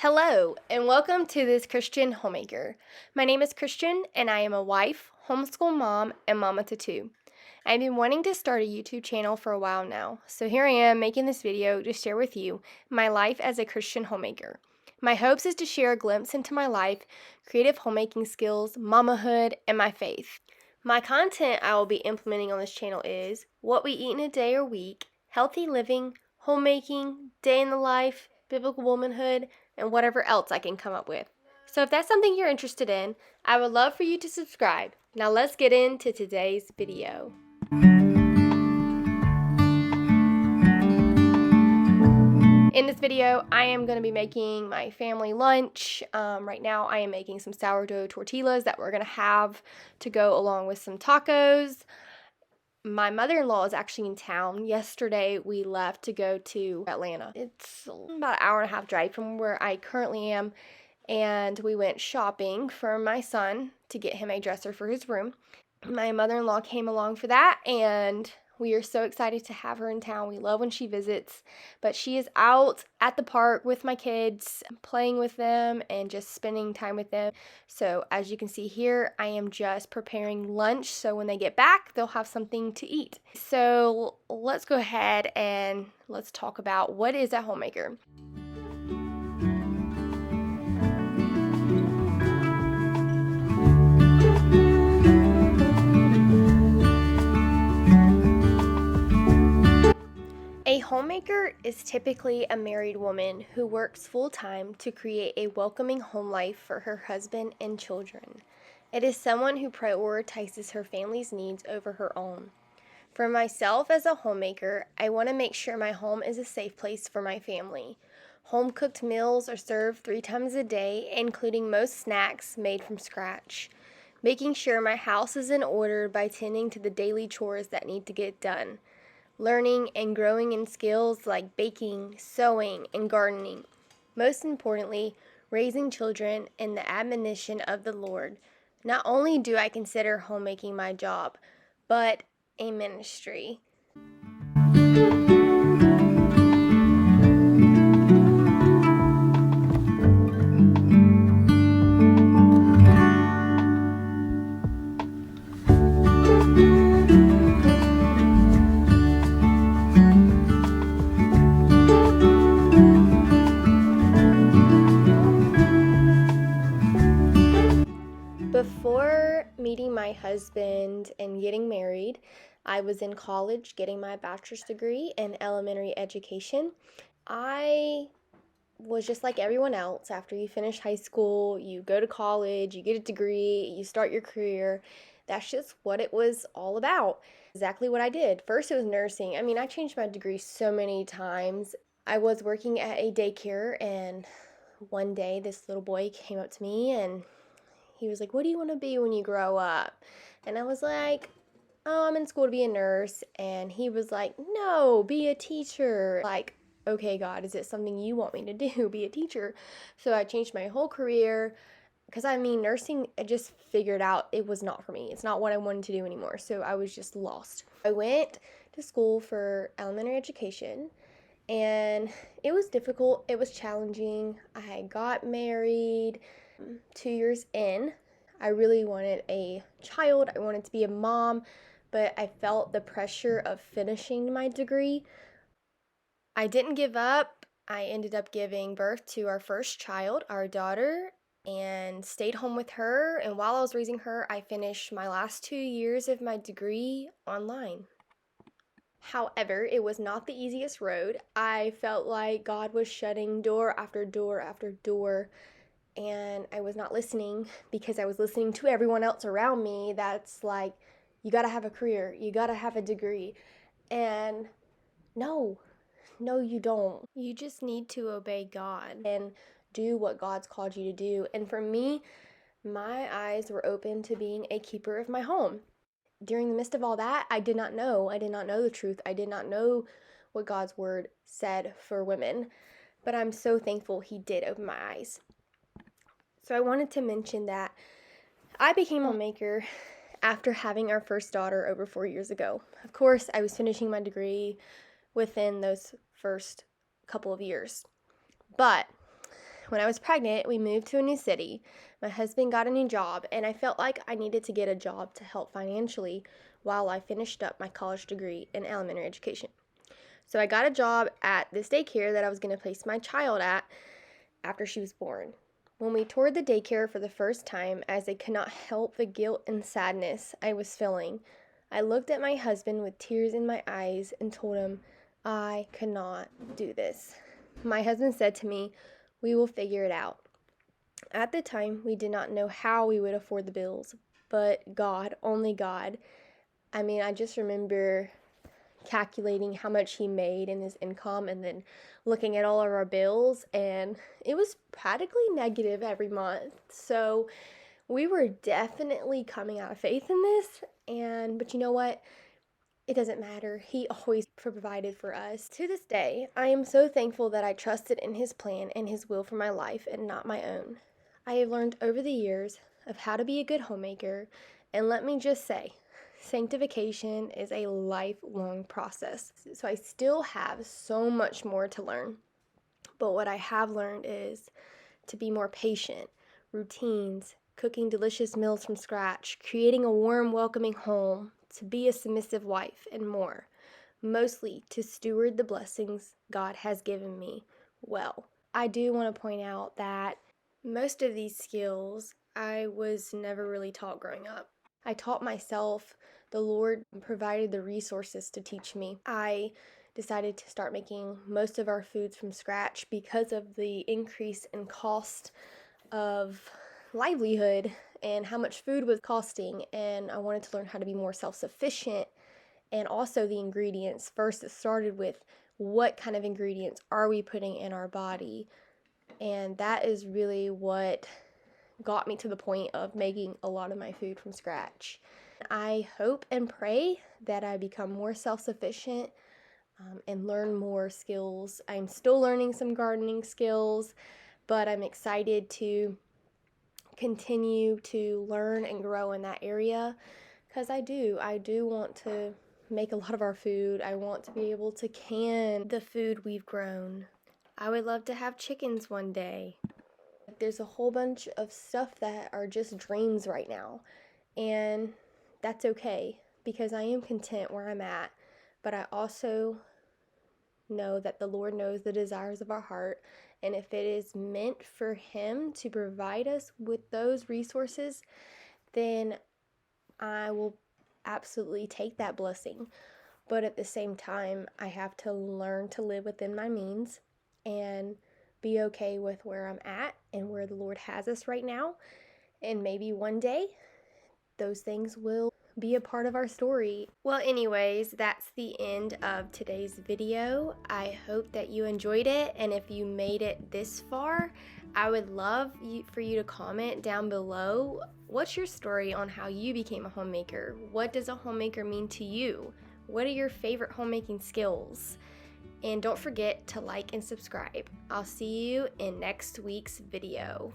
Hello, and welcome to this Christian Homemaker. My name is Christian, and I am a wife, homeschool mom, and mama to two. I've been wanting to start a YouTube channel for a while now, so here I am making this video to share with you my life as a Christian homemaker. My hopes is to share a glimpse into my life, creative homemaking skills, mamahood, and my faith. My content I will be implementing on this channel is what we eat in a day or week, healthy living, homemaking, day in the life, biblical womanhood, and whatever else I can come up with. So if that's something you're interested in, I would love for you to subscribe. Now let's get into today's video. In this video, I am going to be making my family lunch. Right now, I am making some sourdough tortillas that we're going to have to go along with some tacos. My mother-in-law is actually in town. Yesterday, we left to go to Atlanta. It's about an hour and a half drive from where I currently am, and we went shopping for my son to get him a dresser for his room. My mother-in-law came along for that, and we are so excited to have her in town. We love when she visits, but she is out at the park with my kids, playing with them and just spending time with them. So as you can see here, I am just preparing lunch, so when they get back, they'll have something to eat. So let's go ahead and let's talk about what is a homemaker. A homemaker is typically a married woman who works full-time to create a welcoming home life for her husband and children. It is someone who prioritizes her family's needs over her own. For myself as a homemaker, I want to make sure my home is a safe place for my family. Home-cooked meals are served 3 times a day, including most snacks made from scratch. Making sure my house is in order by tending to the daily chores that need to get done. Learning and growing in skills like baking, sewing, and gardening. Most importantly, raising children in the admonition of the Lord. Not only do I consider homemaking my job, but a ministry. Before meeting my husband and getting married, I was in college getting my bachelor's degree in elementary education. I was just like everyone else. After you finish high school, you go to college, you get a degree, you start your career. That's just what it was all about. Exactly what I did. First, it was nursing. I changed my degree so many times. I was working at a daycare, and one day this little boy came up to me and he was like, "What do you want to be when you grow up?" And I was like, "Oh, I'm in school to be a nurse." And he was like, "No, be a teacher." Like, okay, God, is it something you want me to do, be a teacher? So I changed my whole career because nursing, I just figured out it was not for me. It's not what I wanted to do anymore. So I was just lost. I went to school for elementary education, and it was difficult. It was challenging. I got married 2 years in. I really wanted a child. I wanted to be a mom, but I felt the pressure of finishing my degree. I didn't give up. I ended up giving birth to our first child, our daughter, and stayed home with her. And while I was raising her, I finished my last 2 years of my degree online. However, it was not the easiest road. I felt like God was shutting door after door after door, and I was not listening because I was listening to everyone else around me that's like, you gotta have a career, you gotta have a degree. And no, you don't. You just need to obey God and do what God's called you to do. And for me, my eyes were open to being a keeper of my home. During the midst of all that, I did not know. I did not know the truth. I did not know what God's word said for women. But I'm so thankful He did open my eyes. So I wanted to mention that I became a homemaker after having our first daughter over 4 years ago. Of course, I was finishing my degree within those first couple of years. But When I was pregnant, we moved to a new city. My husband got a new job, and I felt like I needed to get a job to help financially while I finished up my college degree in elementary education. So I got a job at this daycare that I was going to place my child at after she was born. When we toured the daycare for the first time, as I could not help the guilt and sadness I was feeling, I looked at my husband with tears in my eyes and told him I could not do this. My husband said to me, "We will figure it out." At the time, we did not know how we would afford the bills, but God, only God. I just remember calculating how much he made in his income and then looking at all of our bills, and it was practically negative every month. So we were definitely coming out of faith in this, but you know what? It doesn't matter. He always provided for us. To this day, I am so thankful that I trusted in his plan and his will for my life and not my own. I have learned over the years of how to be a good homemaker, and let me just say, sanctification is a lifelong process. So I still have so much more to learn. But what I have learned is to be more patient, routines, cooking delicious meals from scratch, creating a warm, welcoming home, to be a submissive wife, and more. Mostly to steward the blessings God has given me well. I do want to point out that most of these skills I was never really taught growing up. I taught myself. The Lord provided the resources to teach me. I decided to start making most of our foods from scratch because of the increase in cost of livelihood and how much food was costing, and I wanted to learn how to be more self-sufficient. And also the ingredients. First, it started with what kind of ingredients are we putting in our body, and that is really what got me to the point of making a lot of my food from scratch. I hope and pray that I become more self-sufficient and learn more skills. I'm still learning some gardening skills, but I'm excited to continue to learn and grow in that area, because I do want to make a lot of our food. I want to be able to can the food we've grown. I would love to have chickens one day. There's a whole bunch of stuff that are just dreams right now, and that's okay because I am content where I'm at, but I also know that the Lord knows the desires of our heart, and if it is meant for Him to provide us with those resources, then I will absolutely take that blessing. But at the same time, I have to learn to live within my means and be okay with where I'm at and where the Lord has us right now. And maybe one day those things will be a part of our story. Well, anyways, that's the end of today's video. I hope that you enjoyed it, and if you made it this far, I would love for you to comment down below. What's your story on how you became a homemaker? What does a homemaker mean to you? What are your favorite homemaking skills? And don't forget to like and subscribe. I'll see you in next week's video.